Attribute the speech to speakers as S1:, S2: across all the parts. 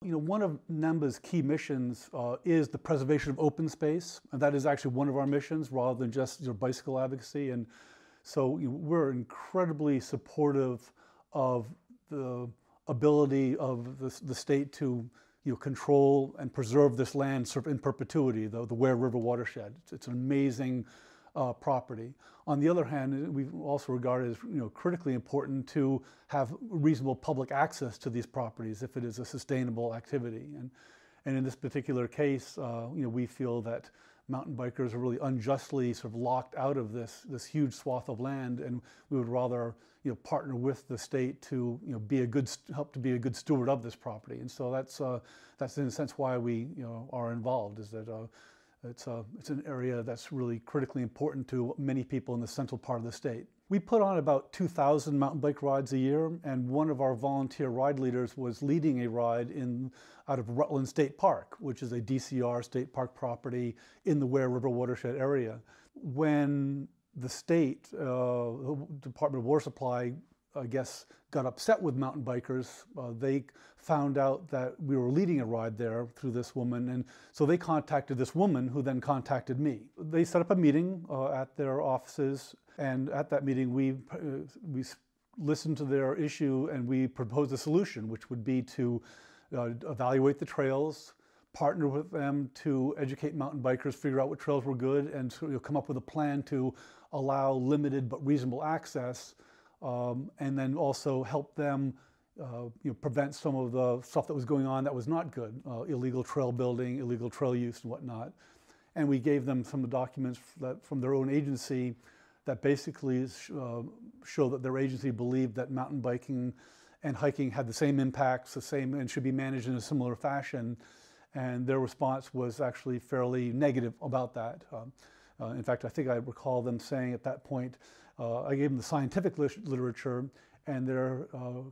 S1: One of NEMBA's key missions is the preservation of open space, and that is actually one of our missions rather than just bicycle advocacy. And so we're incredibly supportive of the ability of the state to control and preserve this land sort of in perpetuity, the Ware River watershed. It's an amazing property. On the other hand, we also regard it as critically important to have reasonable public access to these properties if it is a sustainable activity. And in this particular case, we feel that mountain bikers are really unjustly sort of locked out of this huge swath of land, and we would rather partner with the state to help to be a good steward of this property. And so that's in a sense why we are involved, is that it's an area that's really critically important to many people in the central part of the state. We put on about 2,000 mountain bike rides a year, and one of our volunteer ride leaders was leading a ride out of Rutland State Park, which is a DCR state park property in the Ware River watershed area. When the state, Department of Water Supply, I guess, got upset with mountain bikers, they found out that we were leading a ride there through this woman, and so they contacted this woman who then contacted me. They set up a meeting at their offices, and at that meeting we listened to their issue and we proposed a solution, which would be to evaluate the trails, partner with them to educate mountain bikers, figure out what trails were good, and come up with a plan to allow limited but reasonable access. And then also help them prevent some of the stuff that was going on that was not good, illegal trail building, illegal trail use and whatnot. And we gave them some of the documents from their own agency that basically show that their agency believed that mountain biking and hiking had the same impacts, and should be managed in a similar fashion. And their response was actually fairly negative about that. In fact, I think I recall them saying at that point, I gave them the scientific literature, and their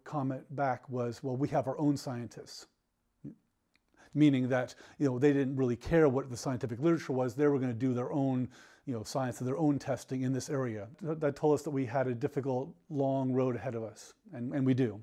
S1: comment back was, well, we have our own scientists. Meaning that they didn't really care what the scientific literature was. They were going to do their own science and their own testing in this area. That told us that we had a difficult, long road ahead of us, and we do.